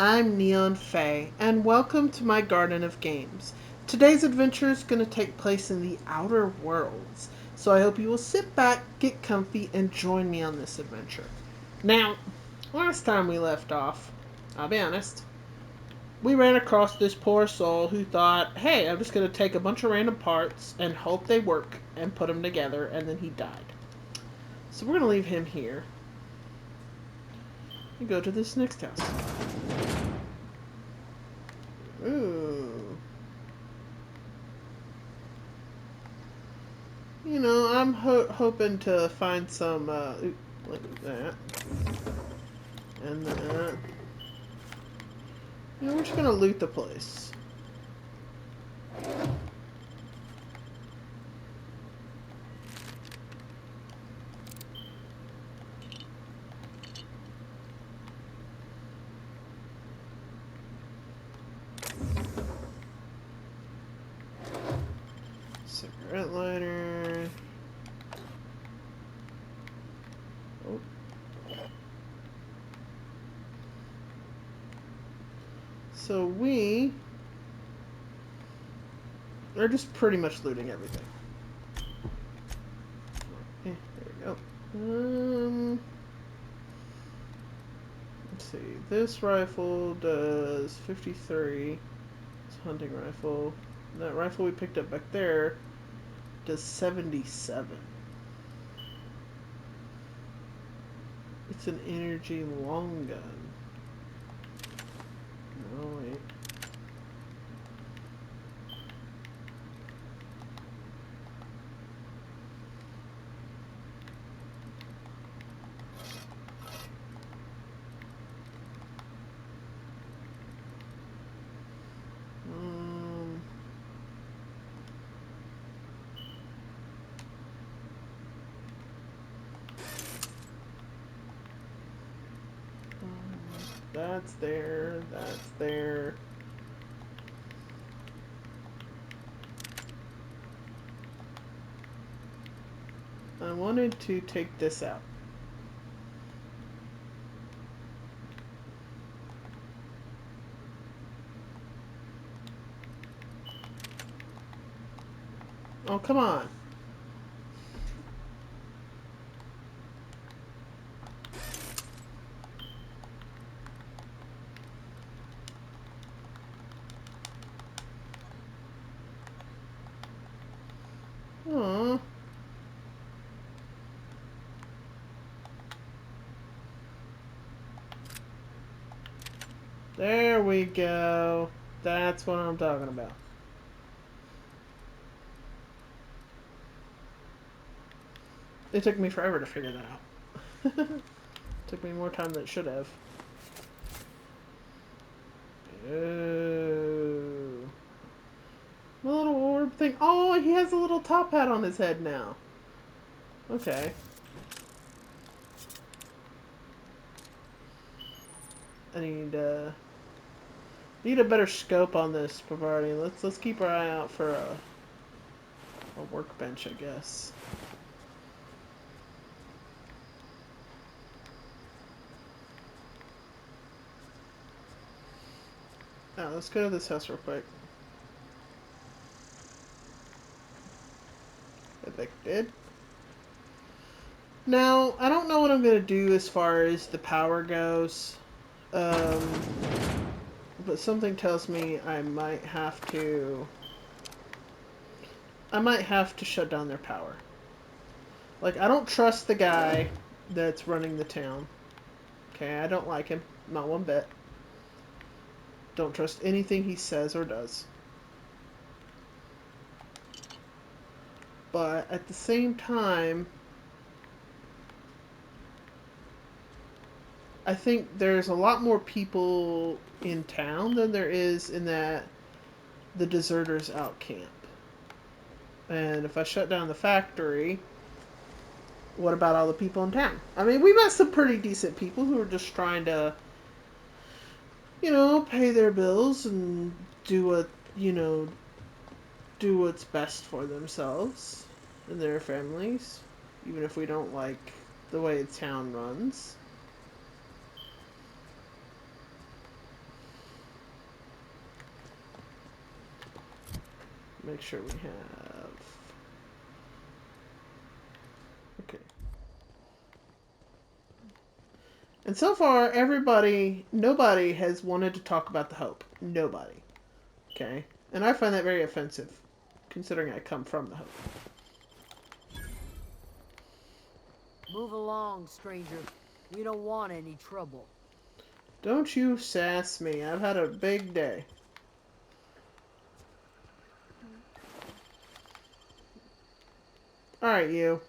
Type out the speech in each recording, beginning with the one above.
I'm Neon Faye, and welcome to my Garden of Games. Today's adventure is going to take place in the Outer Worlds, so I hope you will sit back, get comfy, and join me on this adventure. Now, last time we left off, I'll be honest, we ran across this poor soul who thought, hey, I'm just going to take a bunch of random parts and hope they work and put them together, and then he died. So we're going to leave him here and go to this next house. Ooh. I'm hoping to find some, like that. And that. We're just gonna loot the place. Cigarette lighter. Oh. So we are just pretty much looting everything. Okay, there we go. Let's see. This rifle does 53. It's a hunting rifle. And that rifle we picked up back there does 77. It's an energy long gun. No, wait. That's there. That's there. I wanted to take this out. Oh, come on. Aww. There we go. That's what I'm talking about. It took me forever to figure that out. Took me more time than it should have. Oh. My little orb thing. Oh, he has a little top hat on his head now. Okay. I need a better scope on this, Pavardi. Let's keep our eye out for a workbench, I guess. Now, let's go to this house real quick. Evicted. Now, I don't know what I'm going to do as far as the power goes. But something tells me I might have to shut down their power. Like, I don't trust the guy that's running the town. Okay, I don't like him. Not one bit. Don't trust anything he says or does. But at the same time, I think there's a lot more people in town than there is in the deserters out camp. And if I shut down the factory, what about all the people in town? I mean, we met some pretty decent people who are just trying to, pay their bills and do what's best for themselves and their families, even if we don't like the way the town runs. make sure we have. Okay. And so far, nobody has wanted to talk about the Hope. Nobody. Okay? And I find that very offensive, considering I come from the Hope. Move along, stranger. We don't want any trouble. Don't you sass me. I've had a big day. Alright, you.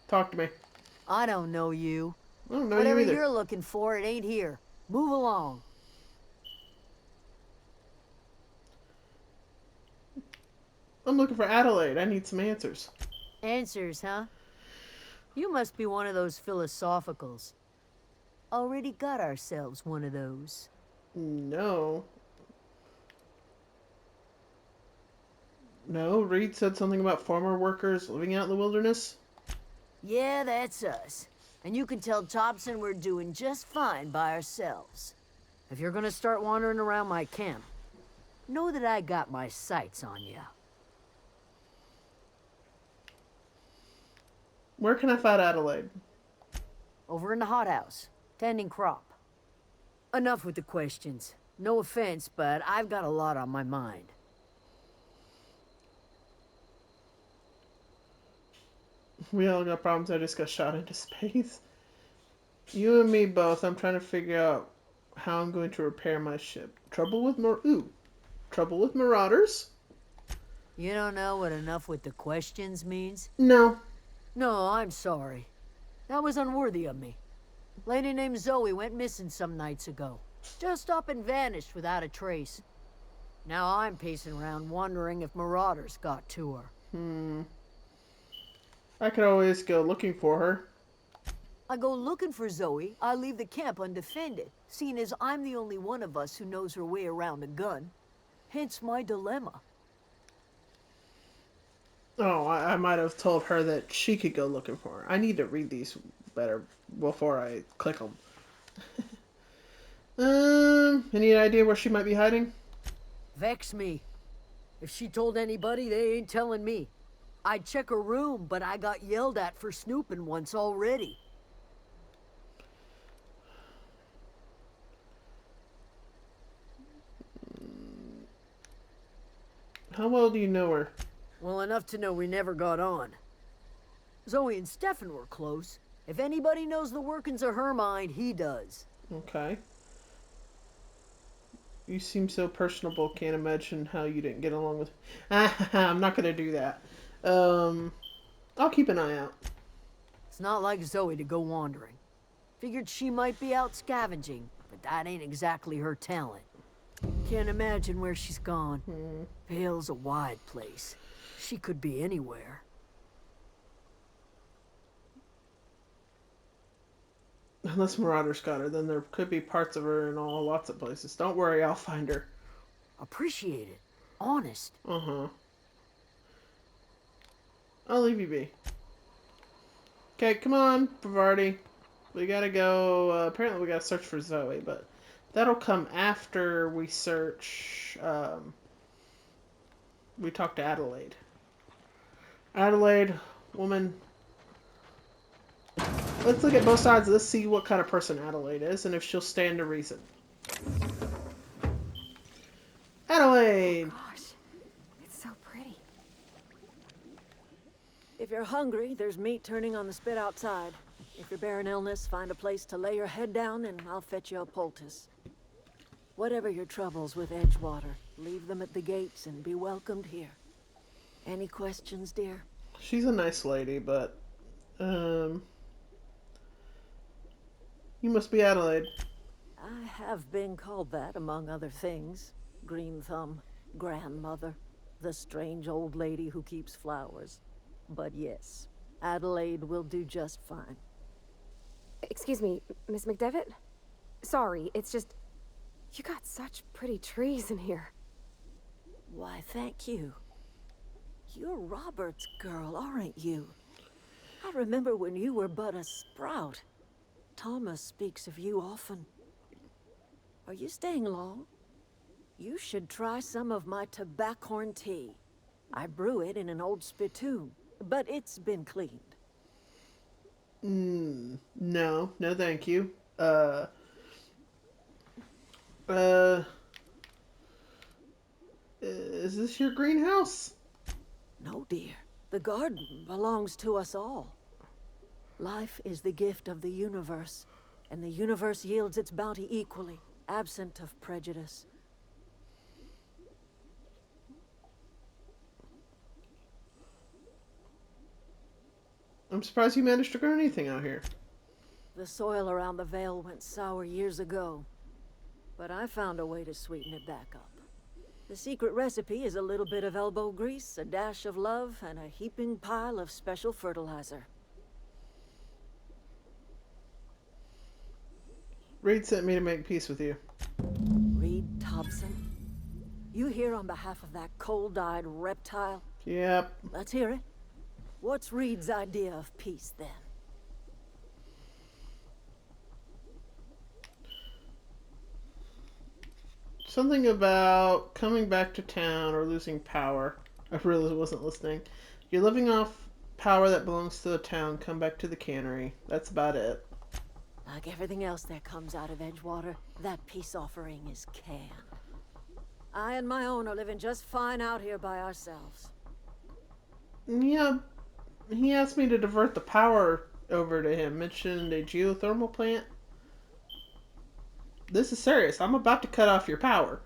Talk to me. I don't know you. I don't know you Whatever either. you're looking for, it ain't here. Move along. I'm looking for Adelaide. I need some answers. Answers, huh? You must be one of those philosophicals. Already got ourselves one of those. No. No, Reed said something about farmer workers living out in the wilderness. Yeah, that's us. And you can tell Thompson we're doing just fine by ourselves. If you're gonna start wandering around my camp, know that I got my sights on you. Where can I find Adelaide? Over in the hothouse, tending crop. Enough with the questions. No offense, but I've got a lot on my mind. We all got problems. I just got shot into space. You and me both. I'm trying to figure out how I'm going to repair my ship. Trouble with marauders? You don't know what enough with the questions means? No. No, I'm sorry. That was unworthy of me. Lady named Zoe went missing some nights ago. Just up and vanished without a trace. Now I'm pacing around wondering if marauders got to her. I could always go looking for her. I go looking for Zoe, I leave the camp undefended, seeing as I'm the only one of us who knows her way around a gun. Hence my dilemma. Oh, I might have told her that she could go looking for her. I need to read these better before I click them. Any idea where she might be hiding? Vex me. If she told anybody, they ain't telling me. I'd check her room, but I got yelled at for snooping once already. How well do you know her? Well, enough to know we never got on. Zoe and Stefan were close. If anybody knows the workings of her mind, he does. Okay. You seem so personable. Can't imagine how you didn't get along with. I'm not gonna do that. I'll keep an eye out. It's not like Zoe to go wandering. Figured she might be out scavenging, but that ain't exactly her talent. Can't imagine where she's gone. Vale's a wide place. She could be anywhere. Unless Marauders got her, then there could be parts of her in lots of places. Don't worry, I'll find her. Appreciate it. Honest. Uh-huh. I'll leave you be. Okay, come on, Bavardi. We gotta go. Apparently, we gotta search for Zoe, but that'll come after we search. We talk to Adelaide. Adelaide, woman. Let's look at both sides. Let's see what kind of person Adelaide is and if she'll stand to reason. Adelaide! Oh, gosh, it's so pretty. If you're hungry, there's meat turning on the spit outside. If you're bearing illness, find a place to lay your head down and I'll fetch you a poultice. Whatever your troubles with Edgewater, leave them at the gates and be welcomed here. Any questions, dear? She's a nice lady, but, you must be Adelaide. I have been called that, among other things. Green Thumb, grandmother, the strange old lady who keeps flowers. But yes, Adelaide will do just fine. Excuse me, Miss McDevitt? Sorry, it's just... You got such pretty trees in here. Why, thank you. You're Robert's girl, aren't you? I remember when you were but a sprout. Thomas speaks of you often. Are you staying long? You should try some of my tobaccorn tea. I brew it in an old spittoon, but it's been cleaned. No, no, thank you. Uh, is this your greenhouse? No, dear. The garden belongs to us all. Life is the gift of the universe, and the universe yields its bounty equally, absent of prejudice. I'm surprised you managed to grow anything out here. The soil around the Vale went sour years ago, but I found a way to sweeten it back up. The secret recipe is a little bit of elbow grease, a dash of love, and a heaping pile of special fertilizer. Reed sent me to make peace with you. Reed Thompson? You here on behalf of that cold-eyed reptile? Yep. Let's hear it. What's Reed's idea of peace, then? Something about coming back to town or losing power. I really wasn't listening. You're living off power that belongs to the town. Come back to the cannery. That's about it. Like everything else that comes out of Edgewater, that peace offering is canned. I and my own are living just fine out here by ourselves. Yeah, he asked me to divert the power over to him. Mentioned a geothermal plant. This is serious. I'm about to cut off your power.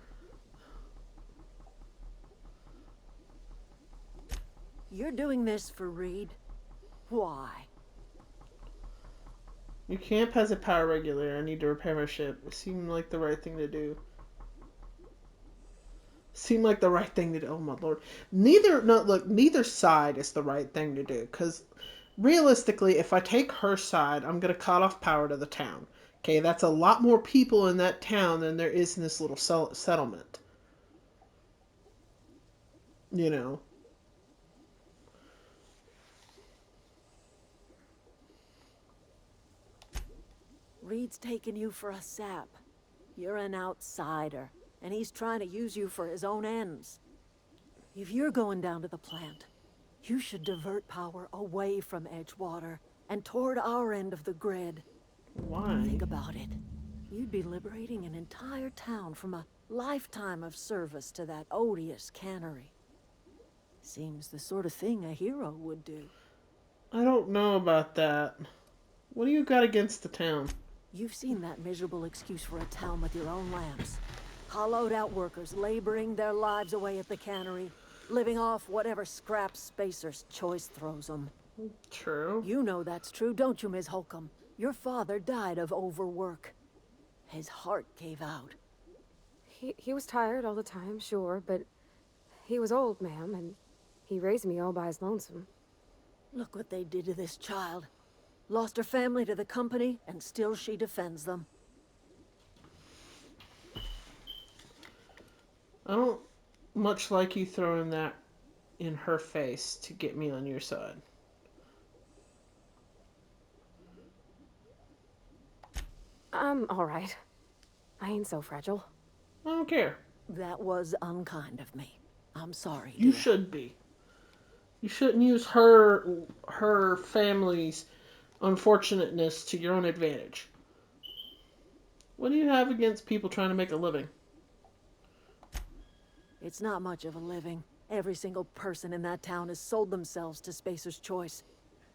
You're doing this for Reed? Why? Your camp has a power regulator. I need to repair my ship. It seemed like the right thing to do. Seemed like the right thing to do. Oh my lord. Neither side is the right thing to do. Because realistically, if I take her side, I'm going to cut off power to the town. Okay, that's a lot more people in that town than there is in this little settlement. You know. Reed's taking you for a sap. You're an outsider, and he's trying to use you for his own ends. If you're going down to the plant, you should divert power away from Edgewater and toward our end of the grid. Why? Think about it. You'd be liberating an entire town from a lifetime of service to that odious cannery. Seems the sort of thing a hero would do. I don't know about that. What do you got against the town? You've seen that miserable excuse for a town with your own lambs. Hollowed out workers laboring their lives away at the cannery, living off whatever scraps Spacer's Choice throws them. True. You know that's true, don't you, Ms. Holcomb? Your father died of overwork. His heart gave out. He was tired all the time, sure, but he was old, ma'am, and he raised me all by his lonesome. Look what they did to this child. Lost her family to the company, and still she defends them. I don't much like you throwing that in her face to get me on your side. I'm all right. I ain't so fragile. I don't care. That was unkind of me. I'm sorry, You dear. should be. You shouldn't use her family's unfortunateness to your own advantage. What do you have against people trying to make a living? It's not much of a living. Every single person in that town has sold themselves to Spacer's Choice.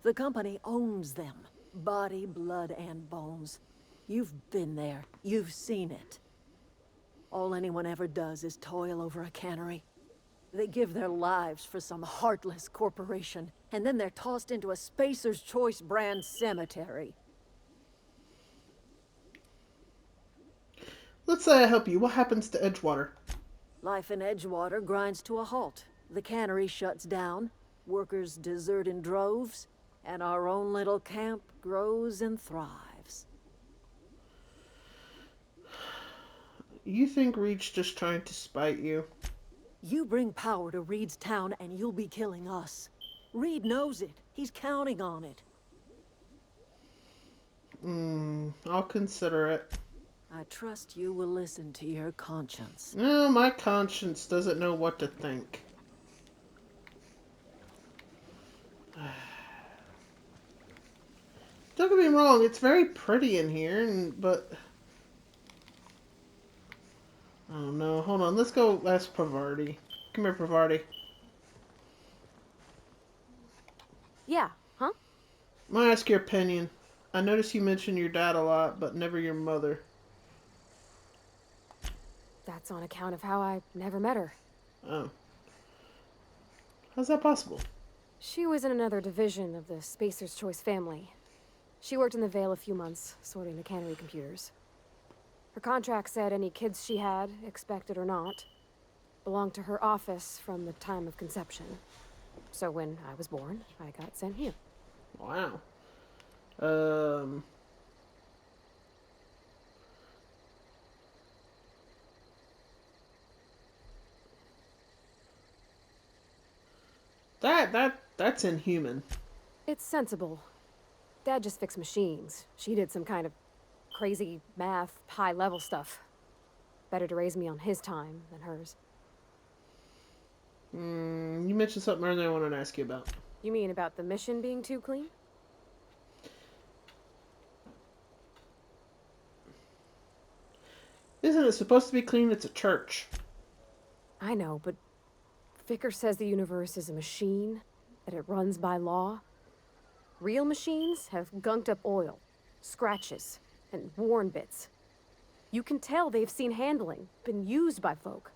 The company owns them. Body, blood, and bones. You've been there. You've seen it. All anyone ever does is toil over a cannery. They give their lives for some heartless corporation, and then they're tossed into a Spacer's Choice brand cemetery. Let's say I help you. What happens to Edgewater? Life in Edgewater grinds to a halt. The cannery shuts down, workers desert in droves, and our own little camp grows and thrives. You think Reed's just trying to spite you? You bring power to Reed's town and you'll be killing us. Reed knows it. He's counting on it. I'll consider it. I trust you will listen to your conscience. No, my conscience doesn't know what to think. Don't get me wrong, it's very pretty in here, but I don't know. Hold on, let's go ask Pavarti. Come here, Pavarti. Yeah, huh? I'm gonna ask your opinion. I noticed you mention your dad a lot, but never your mother. That's on account of how I never met her. Oh. How's that possible? She was in another division of the Spacer's Choice family. She worked in the Vale a few months, sorting the cannery computers. Her contract said any kids she had, expected or not, belonged to her office from the time of conception. So when I was born, I got sent here. Wow. That's inhuman. It's sensible. Dad just fixed machines. She did some kind of crazy math, high-level stuff. Better to raise me on his time than hers. You mentioned something earlier I wanted to ask you about. You mean about the mission being too clean? Isn't it supposed to be clean? It's a church. I know, but Vicker says the universe is a machine, that it runs by law. Real machines have gunked up oil, scratches, and worn bits. You can tell they've seen handling, been used by folk.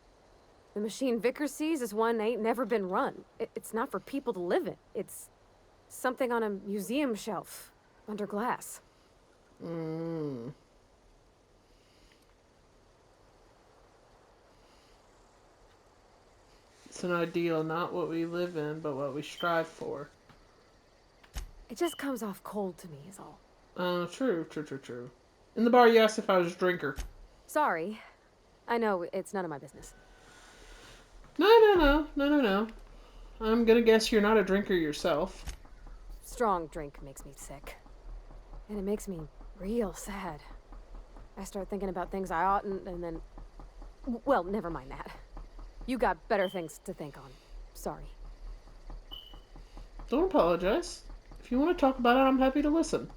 The machine Vicker sees is one ain't never been run. It's not for people to live in. It's something on a museum shelf, under glass. It's an ideal, not what we live in, but what we strive for. It just comes off cold to me, is all. True. In the bar, you asked if I was a drinker. Sorry. I know, it's none of my business. No. I'm gonna guess you're not a drinker yourself. Strong drink makes me sick. And it makes me real sad. I start thinking about things I oughtn't, and then... Well, never mind that. You got better things to think on. Sorry. Don't apologize. If you want to talk about it, I'm happy to listen.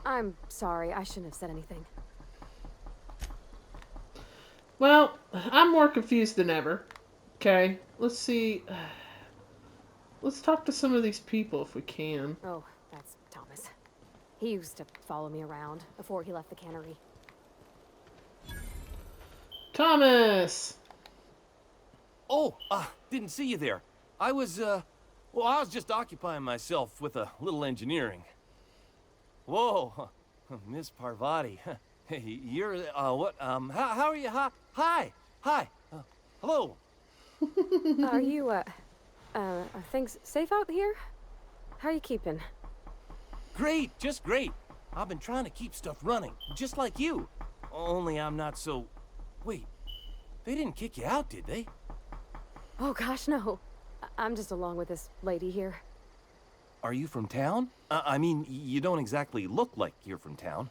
I'm sorry, I shouldn't have said anything. Well, I'm more confused than ever. Okay, let's see. Let's talk to some of these people if we can. Oh, that's Thomas. He used to follow me around before he left the cannery. Thomas! Oh, didn't see you there. I was just occupying myself with a little engineering. Whoa, Miss Parvati. You're, what, how are you? Hi. Hello. Are you, are things safe out here? How are you keeping? Great, just great. I've been trying to keep stuff running, just like you. Only I'm not so... Wait, they didn't kick you out, did they? Oh gosh, no. I'm just along with this lady here. Are you from town? I mean, you don't exactly look like you're from town.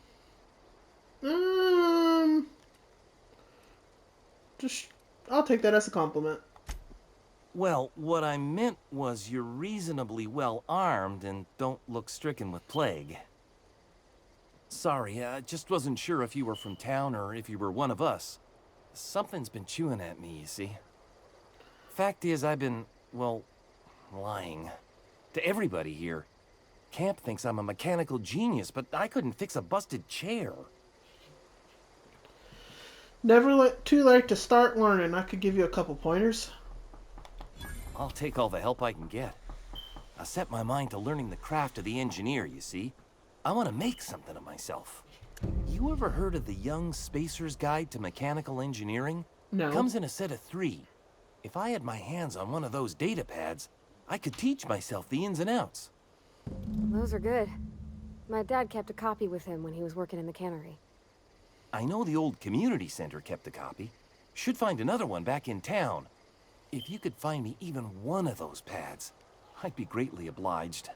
I'll take that as a compliment. Well, what I meant was you're reasonably well armed and don't look stricken with plague. Sorry, I just wasn't sure if you were from town or if you were one of us. Something's been chewing at me, you see. Fact is, I've been, well, lying. To everybody here. Camp thinks I'm a mechanical genius, but I couldn't fix a busted chair. Never too late to start learning. I could give you a couple pointers. I'll take all the help I can get. I set my mind to learning the craft of the engineer, you see. I want to make something of myself. You ever heard of the Young Spacer's Guide to Mechanical Engineering? No. Comes in a set of 3. If I had my hands on one of those data pads, I could teach myself the ins and outs. Those are good. My dad kept a copy with him when he was working in the cannery. I know the old community center kept a copy. Should find another one back in town. If you could find me even one of those pads, I'd be greatly obliged.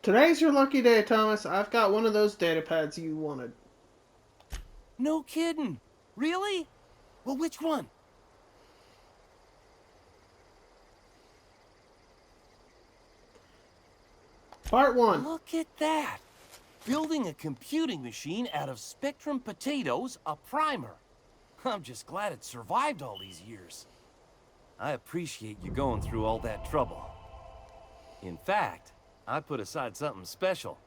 Today's your lucky day, Thomas. I've got one of those data pads you wanted. No kidding. Really? Well, which one? Part 1. Look at that! Building a computing machine out of Spectrum potatoes, a primer. I'm just glad it survived all these years. I appreciate you going through all that trouble. In fact, I put aside something special,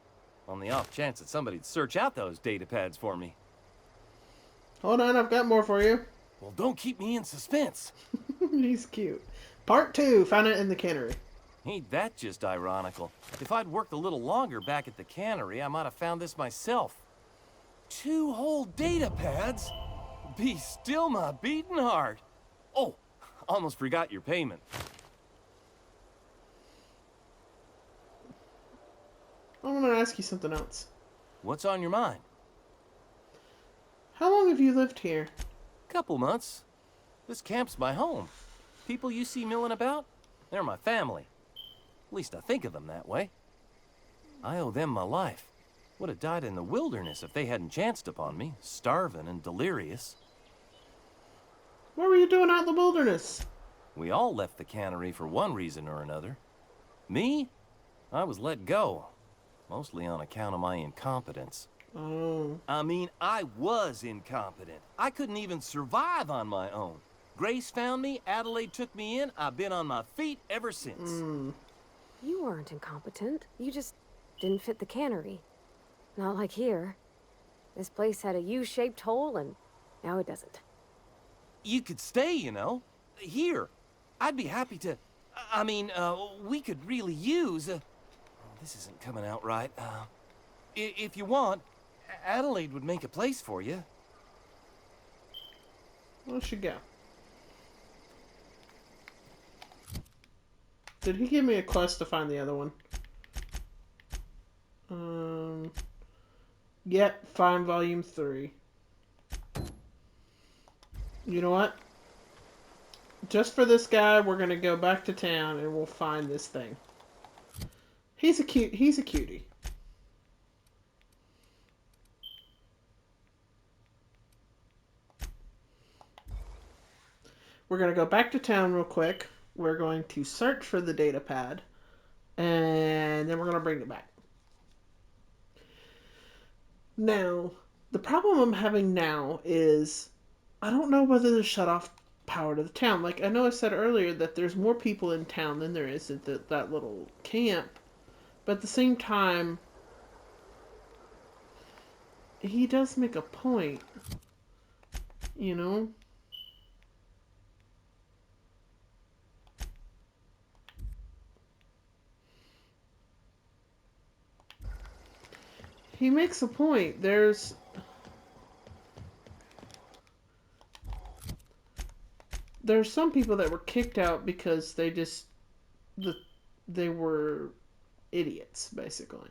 on the off chance that somebody'd search out those data pads for me. Hold on, I've got more for you. Well, don't keep me in suspense. He's cute. Part 2. Found it in the cannery. Ain't that just ironical? If I'd worked a little longer back at the cannery, I might have found this myself. 2 whole data pads? Be still my beating heart. Oh, almost forgot your payment. I want to ask you something else. What's on your mind? How long have you lived here? Couple months. This camp's my home. People you see milling about, they're my family. At least I think of them that way. I owe them my life. Would have died in the wilderness if they hadn't chanced upon me, starving and delirious. What were you doing out in the wilderness? We all left the cannery for one reason or another. Me? I was let go. Mostly on account of my incompetence. Oh. I mean, I was incompetent. I couldn't even survive on my own. Grace found me, Adelaide took me in, I've been on my feet ever since. You weren't incompetent. You just didn't fit the cannery. Not like here. This place had a U-shaped hole, and now it doesn't. You could stay, you know. Here. I'd be happy to... I mean, we could really use... this isn't coming out right. If you want, Adelaide would make a place for you. Where'd she go? Did he give me a quest to find the other one? Yep, find volume 3. You know what? Just for this guy, we're gonna go back to town and we'll find this thing. He's a cutie. We're gonna go back to town real quick. We're going to search for the data pad, and then we're gonna bring it back. Now, the problem I'm having now is I don't know whether to shut off power to the town. Like, I know I said earlier that there's more people in town than there is at that little camp. But at the same time, he does make a point. You know? He makes a point. There's some people that were kicked out because they were idiots, basically.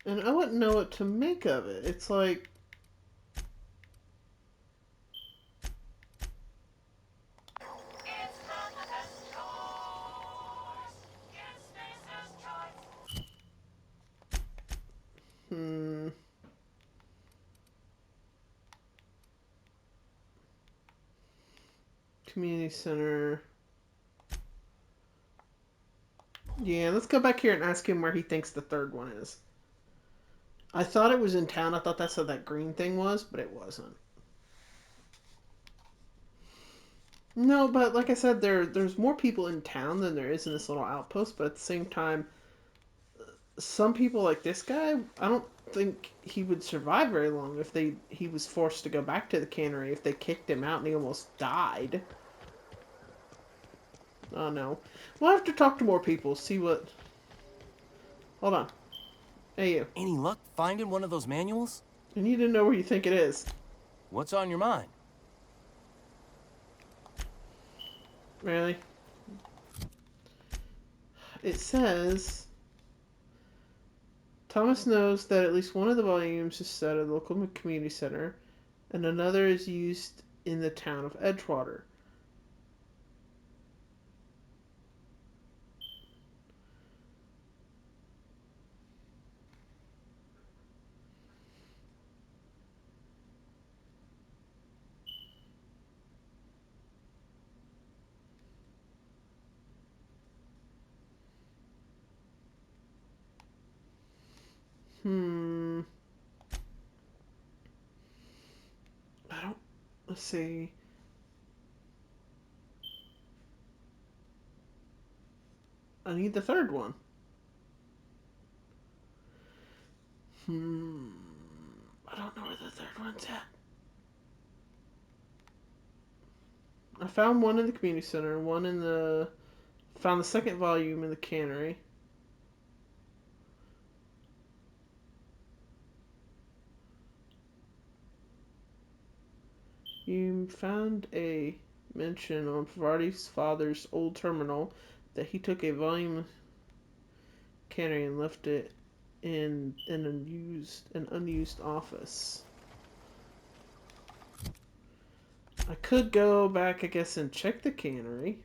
And I wouldn't know what to make of it. It's like, community center. Yeah, let's go back here and ask him where he thinks the third one is. I thought it was in town. I thought that's what that green thing was, but it wasn't. No, but like I said, there's more people in town than there is in this little outpost, but at the same time, some people like this guy, I don't think he would survive very long if he was forced to go back to the cannery, if they kicked him out and he almost died. Oh no. We'll have to talk to more people, see what... Hold on. Hey you. Any luck finding one of those manuals? I need to know where you think it is. What's on your mind? Really? It says... Thomas knows that at least one of the volumes is set at the local community center, and another is used in the town of Edgewater. Hmm. I don't. Let's see. I need the third one. Hmm. I don't know where the third one's at. I found one in the community center, one in the. Found the second volume in the cannery. You found a mention on Parvati's father's old terminal that he took a volume cannery and left it in an unused office. I could go back, I guess, and check the cannery.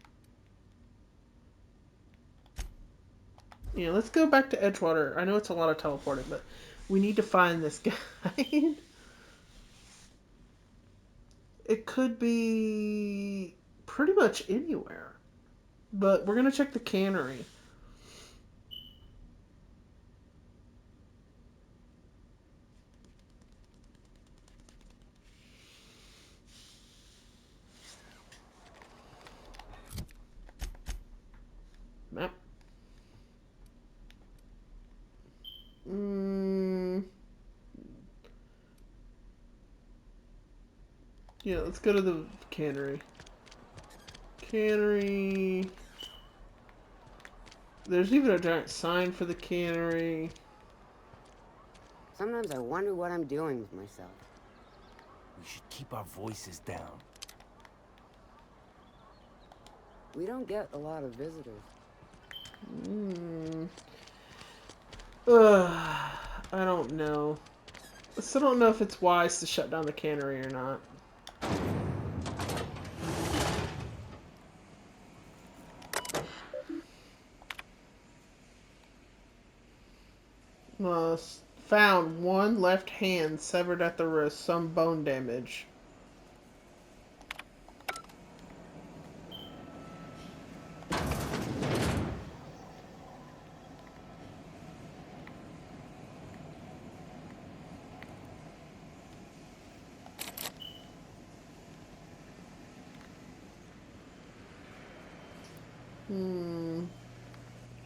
Yeah, let's go back to Edgewater. I know it's a lot of teleporting, but we need to find this guy. It could be pretty much anywhere. But we're going to check the cannery. Map. Yeah, let's go to the cannery. Cannery. There's even a giant sign for the cannery. Sometimes I wonder what I'm doing with myself. We should keep our voices down. We don't get a lot of visitors. I don't know. I still don't know if it's wise to shut down the cannery or not. Found one left hand severed at the wrist, some bone damage.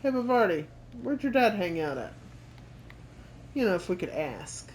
Hey, Bavardi, where'd your dad hang out at? You know, if we could ask.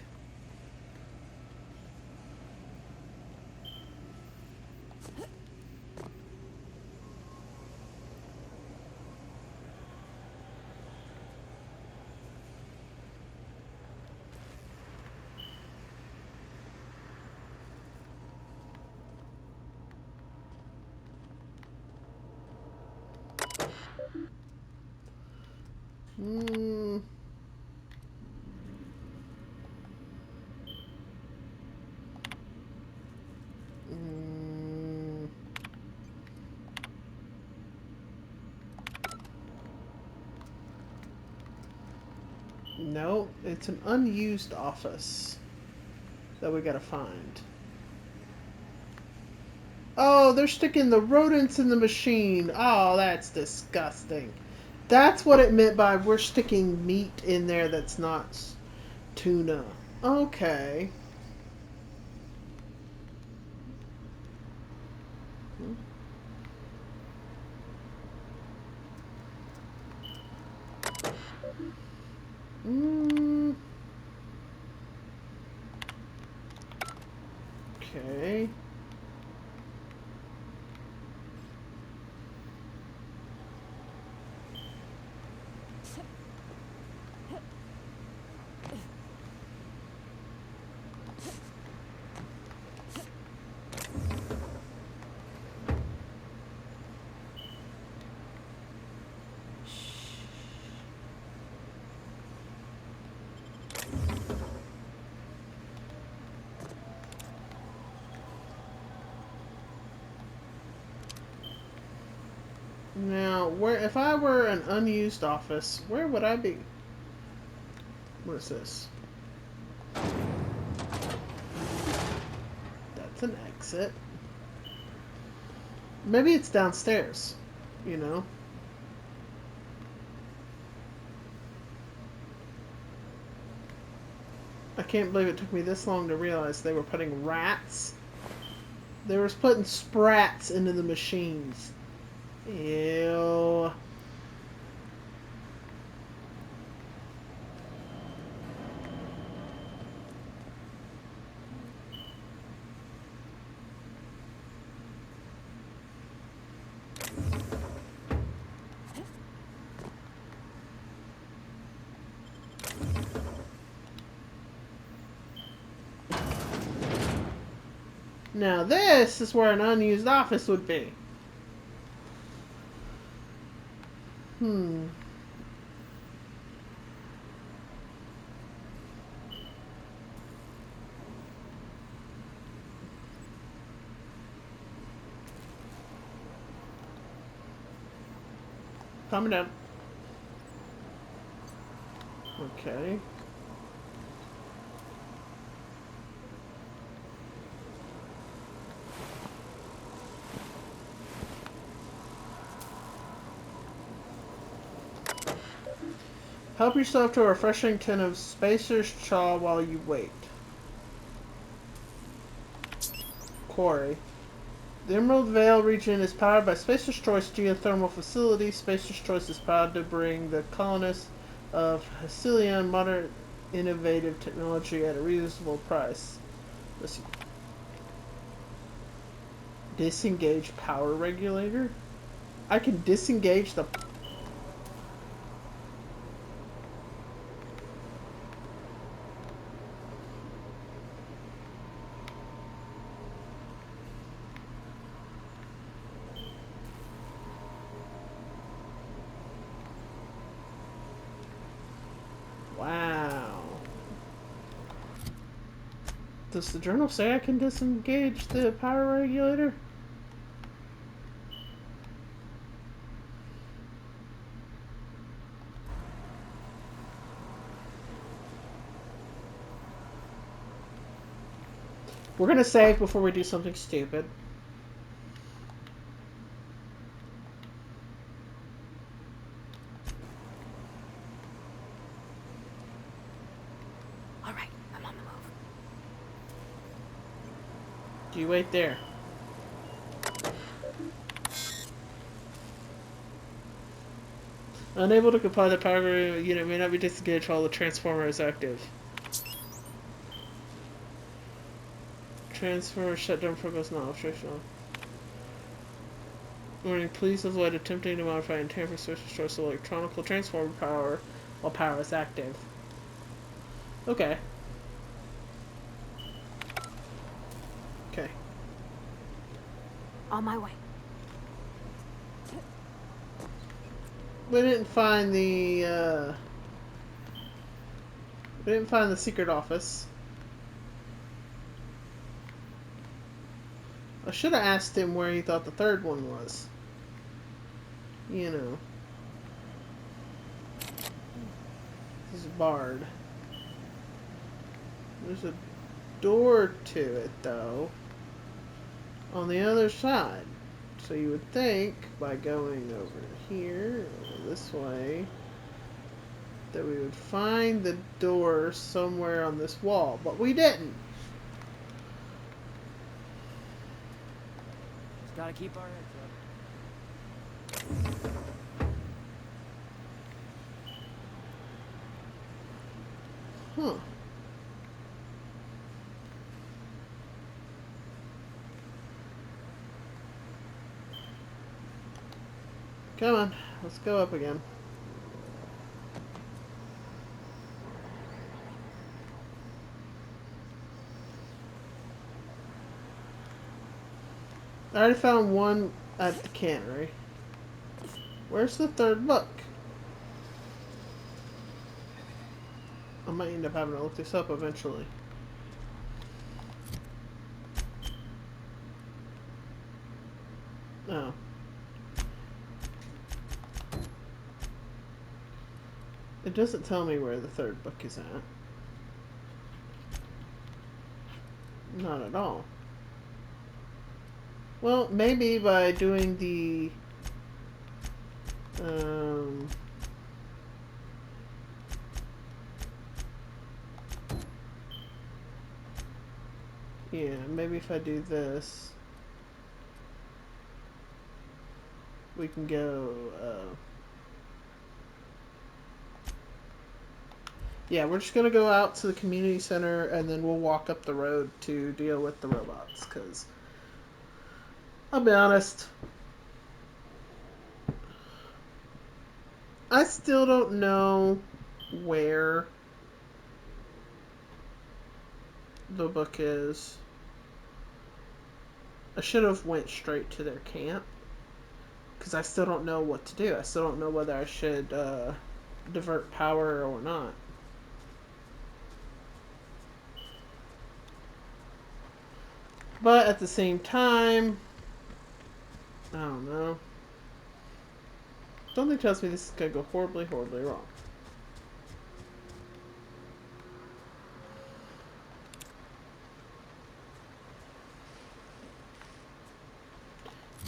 No, it's an unused office that we gotta find. Oh, they're sticking the rodents in the machine. Oh, that's disgusting. That's what it meant by we're sticking meat in there that's not tuna. Okay. Okay. Now, where if I were an unused office, where would I be? What is this? That's an exit. Maybe it's downstairs, you know? I can't believe it took me this long to realize they were putting rats. They were putting sprats into the machines. Ew. Now this is where an unused office would be. Calm down. Okay. Help yourself to a refreshing tin of Spacer's Chaw while you wait. Quarry. The Emerald Vale region is powered by Spacer's Choice geothermal facility. Spacer's Choice is proud to bring the colonists of Hecelion modern innovative technology at a reasonable price. Listen. Disengage power regulator? I can disengage the... Wow. Does the journal say I can disengage the power regulator? We're gonna save before we do something stupid. All right, I'm on the move. You wait there. Unable to comply, the power unit may not be disengaged while the transformer is active. Transformer shutdown protocol's not operational. Warning, please avoid attempting to modify and tamper Spacer's Choice electronic transformer power while power is active. Okay. Okay. On my way. We didn't find the secret office. I should have asked him where he thought the third one was. You know. This is barred. There's a door to it, though, on the other side. So you would think, by going over here, or this way, that we would find the door somewhere on this wall, but we didn't. Just gotta keep our heads up. Huh. Come on, let's go up again. I already found one at the cannery. Where's the third book? I might end up having to look this up eventually. Oh. It doesn't tell me where the third book is at. Not at all. Well, maybe by doing the Yeah, maybe if I do this, we can go, yeah, we're just gonna go out to the community center and then we'll walk up the road to deal with the robots, because I'll be honest, I still don't know where the book is. I should have went straight to their camp, because I still don't know what to do. I still don't know whether I should divert power or not. But at the same time, I don't know. Something tells me this is going to go horribly, horribly wrong.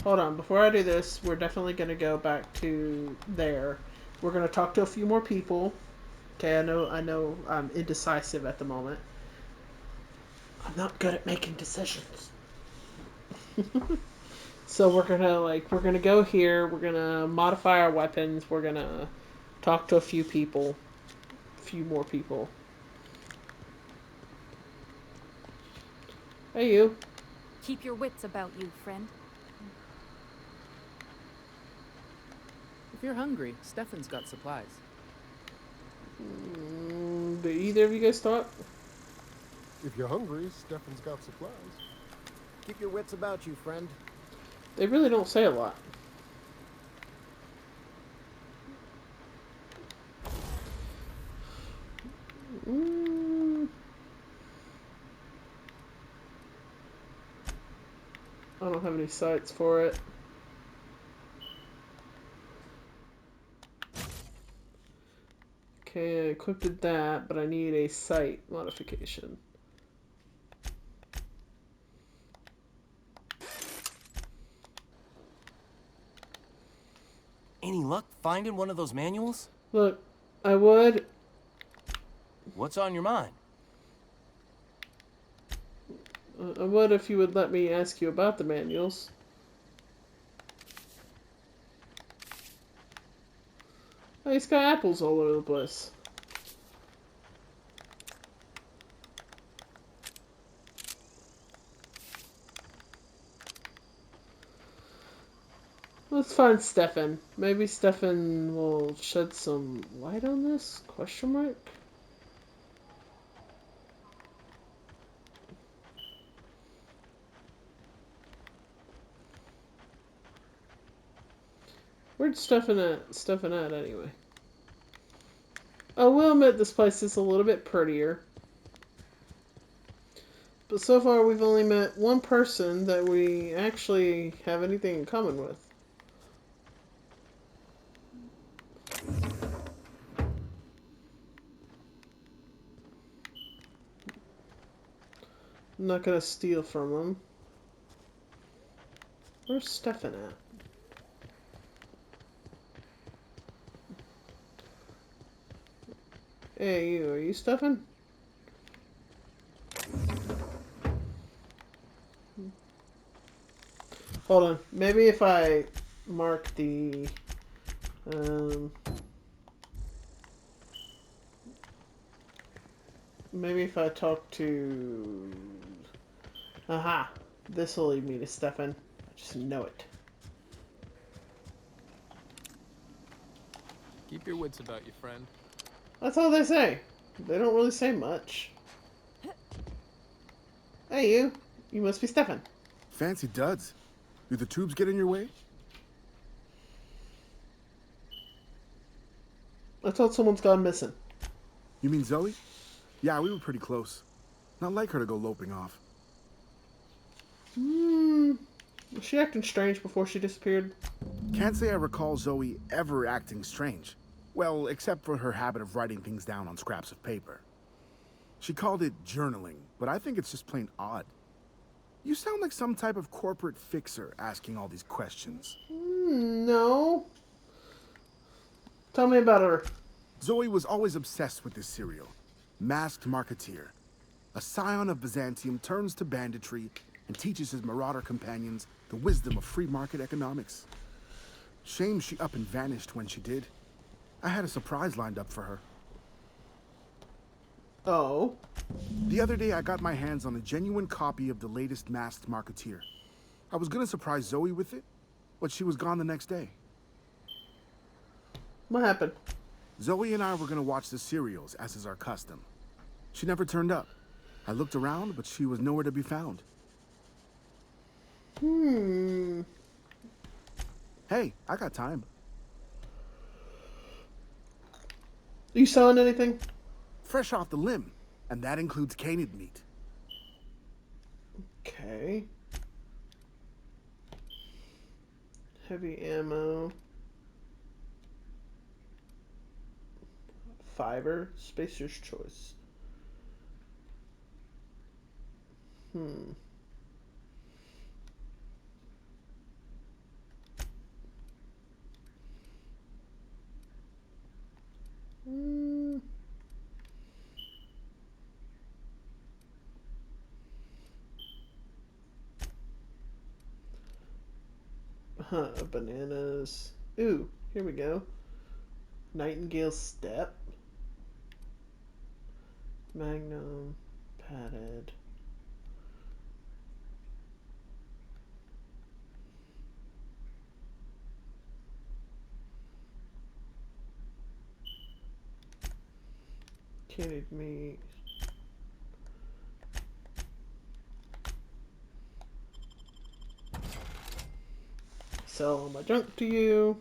Hold on, before I do this, we're definitely going to go back to there. We're going to talk to a few more people. Okay, I know I'm indecisive at the moment. I'm not good at making decisions. So we're gonna go here, we're gonna modify our weapons, we're gonna talk to a few people. A few more people. Hey you. Keep your wits about you, friend. If you're hungry, Stefan's got supplies. Do either of you guys talk? If you're hungry, Stefan's got supplies. Keep your wits about you, friend. They really don't say a lot. I don't have any sights for it. Okay, I equipped that, but I need a sight modification. Any luck finding one of those manuals? Look, I would. What's on your mind? I would if you would let me ask you about the manuals. Oh, he's got apples all over the place. Let's find Stefan. Maybe Stefan will shed some light on this? Question mark? Where'd Stefan at anyway? I will admit this place is a little bit prettier. But so far we've only met one person that we actually have anything in common with. I'm not gonna steal from him. Where's Stefan at? Hey, you. Are you Stefan? Hold on. Maybe if I mark the... maybe if I talk to... Aha! This will lead me to Stefan. I just know it. Keep your wits about you, friend. That's all they say. They don't really say much. Hey, you. You must be Stefan. Fancy duds. Do the tubes get in your way? I thought someone's gone missing. You mean Zoe? Yeah, we were pretty close. Not like her to go loping off. Was she acting strange before she disappeared? Can't say I recall Zoe ever acting strange. Well, except for her habit of writing things down on scraps of paper. She called it journaling, but I think it's just plain odd. You sound like some type of corporate fixer asking all these questions. No. Tell me about her. Zoe was always obsessed with this cereal. Masked Marketeer. A scion of Byzantium turns to banditry and teaches his marauder companions the wisdom of free market economics. Shame she up and vanished when she did. I had a surprise lined up for her. Oh. The other day, I got my hands on a genuine copy of the latest Masked Marketeer. I was gonna surprise Zoe with it, but she was gone the next day. What happened? Zoe and I were gonna watch the serials, as is our custom. She never turned up. I looked around, but she was nowhere to be found. Hey, I got time. You selling anything? Fresh off the limb, and that includes canid meat. Okay. Heavy ammo. Fiber. Spacer's choice. Bananas. Ooh, here we go. Nightingale Step. Magnum. Padded. Candied meat. Sell all my junk to you.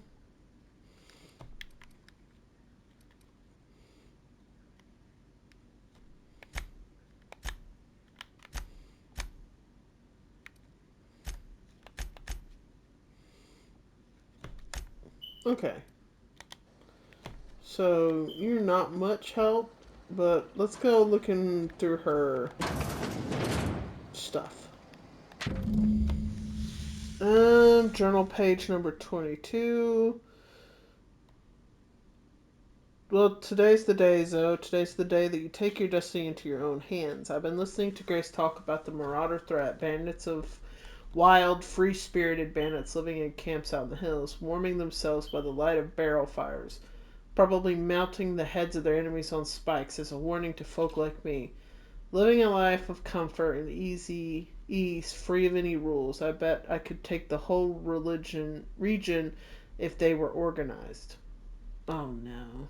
Okay. So, you're not much help, but let's go looking through her stuff. Journal page number 22. Well, today's the day, Zoe. Today's the day that you take your destiny into your own hands. I've been listening to Grace talk about the marauder threat, bandits of wild, free-spirited bandits living in camps out in the hills, warming themselves by the light of barrel fires, probably mounting the heads of their enemies on spikes as a warning to folk like me. Living a life of comfort and ease, free of any rules. I bet I could take the whole region if they were organized. Oh no.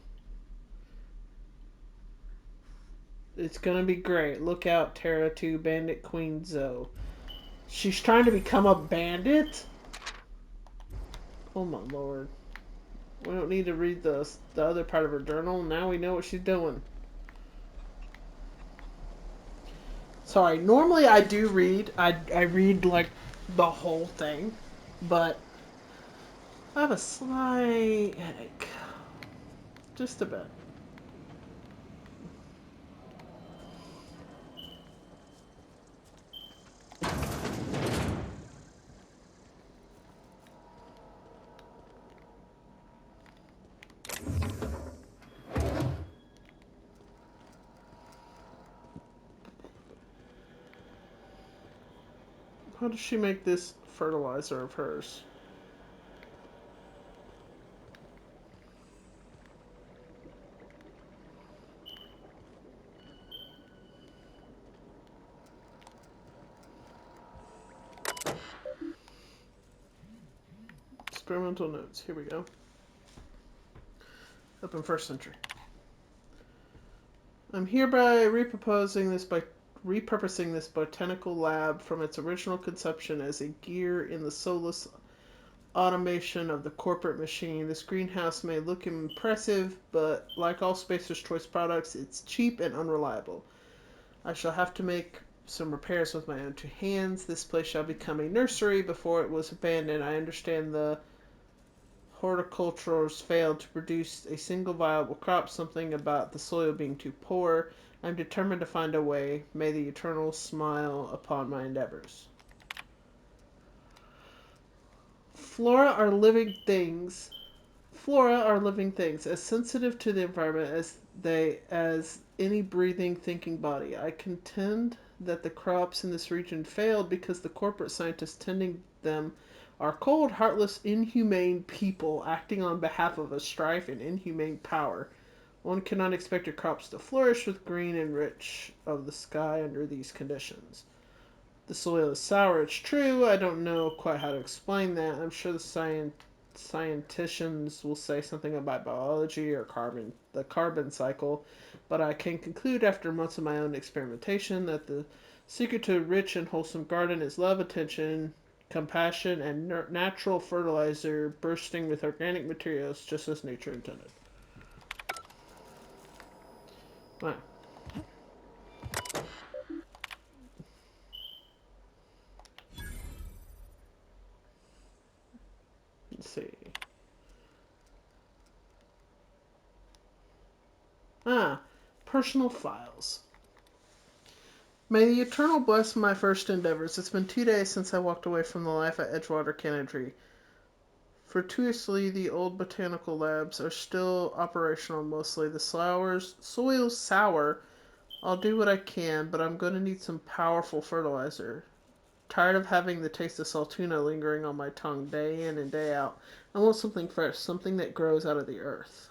It's gonna be great. Look out, Terra 2 Bandit Queen Zoe. She's trying to become a bandit? Oh my lord. We don't need to read the other part of her journal. Now we know what she's doing. Sorry, normally I do read. I read like the whole thing, but I have a slight headache. Just a bit. How does she make this fertilizer of hers? Experimental notes. Here we go. Open first century. I'm hereby repurposing this botanical lab from its original conception as a gear in the soulless automation of the corporate machine. This greenhouse may look impressive, but like all Spacer's Choice products, it's cheap and unreliable. I shall have to make some repairs with my own two hands. This place shall become a nursery before it was abandoned. I understand the horticulturers failed to produce a single viable crop, something about the soil being too poor. I'm determined to find a way. May the Eternal smile upon my endeavors. Flora are living things as sensitive to the environment as they as any breathing, thinking body. I contend that the crops in this region failed because the corporate scientists tending them are cold, heartless, inhumane people acting on behalf of a strife and inhumane power. One cannot expect your crops to flourish with green and rich of the sky under these conditions. The soil is sour, it's true. I don't know quite how to explain that. I'm sure the scienticians will say something about biology or the carbon cycle, but I can conclude after months of my own experimentation that the secret to a rich and wholesome garden is love, attention, compassion, and natural fertilizer bursting with organic materials just as nature intended. Wow. Let's see. Personal files. May the Eternal bless my first endeavors. It's been 2 days since I walked away from the life at Edgewater Cannery. Fortuitously, the old botanical labs are still operational mostly. The soil's sour. I'll do what I can, but I'm going to need some powerful fertilizer. Tired of having the taste of saltuna lingering on my tongue day in and day out. I want something fresh, something that grows out of the earth.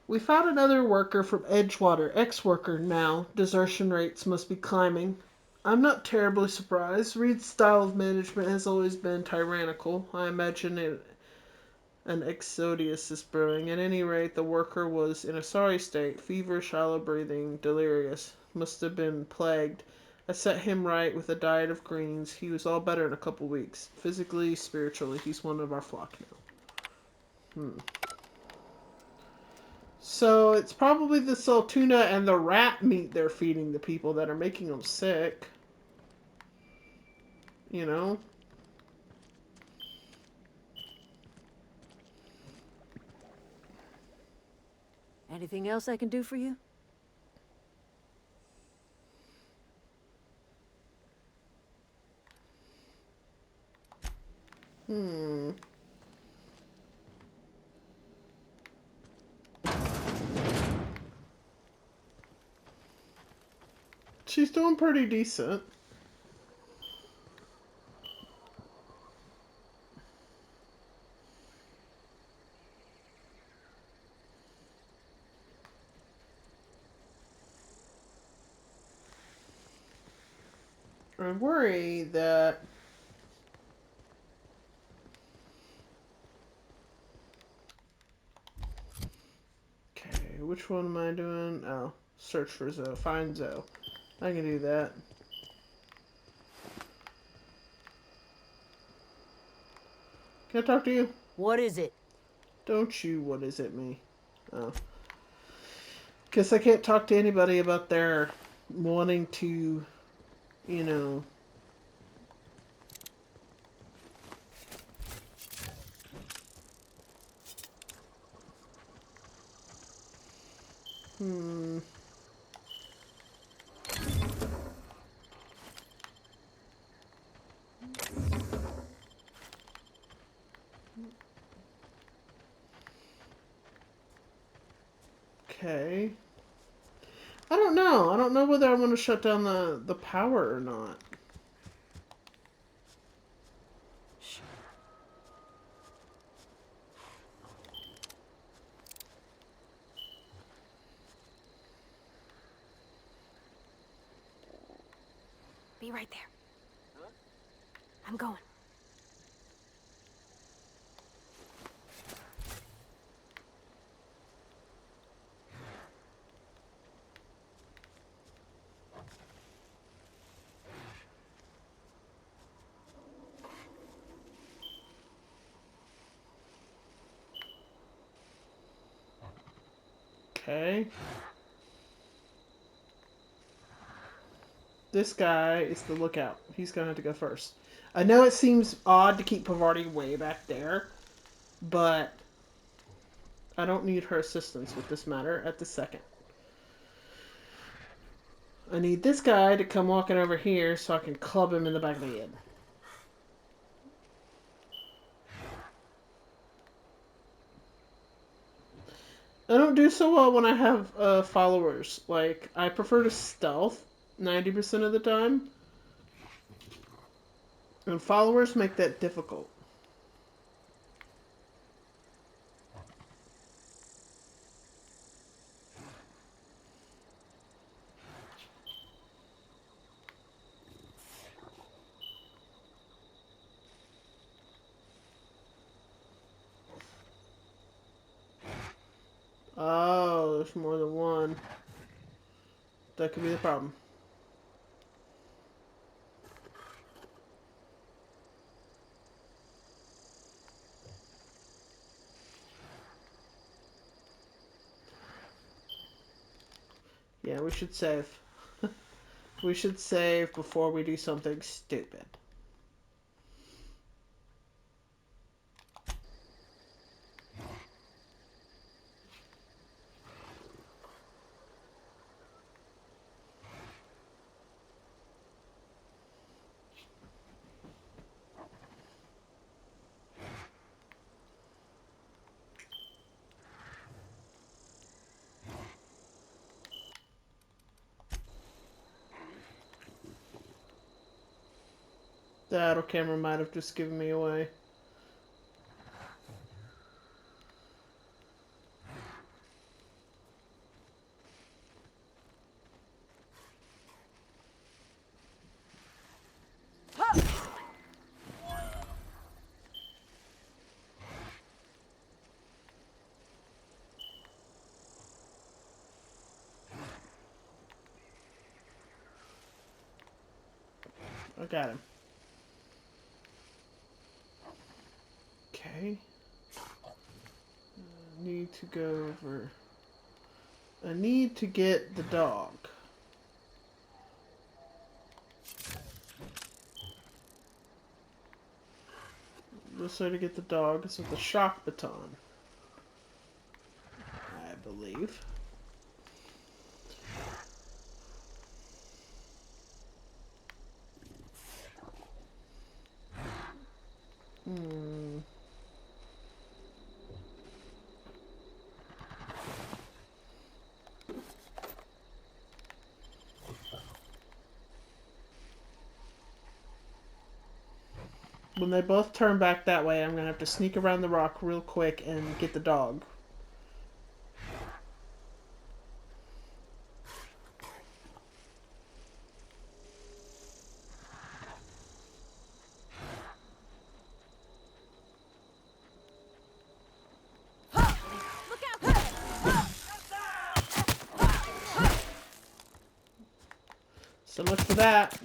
We found another worker from Edgewater, ex-worker now. Desertion rates must be climbing. I'm not terribly surprised. Reed's style of management has always been tyrannical. I imagine an exodus is brewing. At any rate, the worker was in a sorry state. Fever, shallow breathing, delirious. Must have been plagued. I set him right with a diet of greens. He was all better in a couple weeks. Physically, spiritually, he's one of our flock now. So it's probably the saltuna and the rat meat they're feeding the people that are making them sick. You know? Anything else I can do for you? She's doing pretty decent. I worry that okay, which one am I doing? Oh, search for Zoe. Find Zoe. I can do that. Can I talk to you? What is it? Don't you, what is it, me? Oh. Because I can't talk to anybody about their wanting to, you know... Okay. I don't know. I don't know whether I want to shut down the power or not. Be right there. I'm going. Okay. This guy is the lookout. He's gonna have to go first. I know it seems odd to keep Pavarti way back there, but I don't need her assistance with this matter at the second. I need this guy to come walking over here so I can club him in the back of the head. I don't do so well when I have followers. Like, I prefer to stealth 90% of the time. And followers make that difficult. Oh, there's more than one. That could be the problem. Yeah, we should save. We should save before we do something stupid. The auto camera might have just given me away. I got him. Okay. Need to go over. I need to get the dog. This way to get the dog is with the shock baton, I believe. When they both turn back that way, I'm going to have to sneak around the rock real quick and get the dog. So much for that.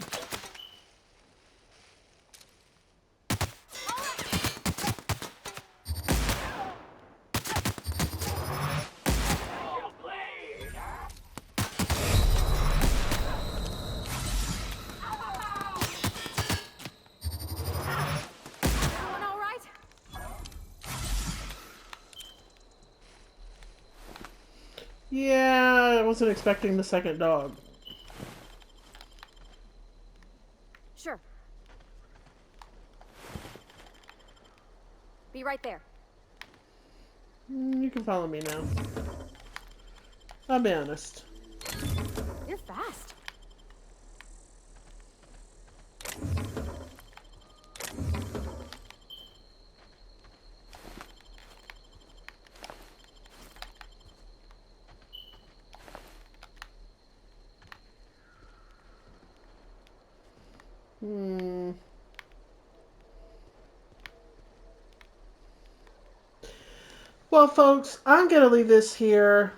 Yeah, I wasn't expecting the second dog. Sure. Be right there. You can follow me now. I'll be honest. You're fast. Well, folks, I'm going to leave this here.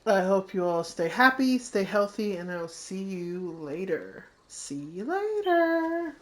I hope you all stay happy, stay healthy, and I'll see you later. See you later.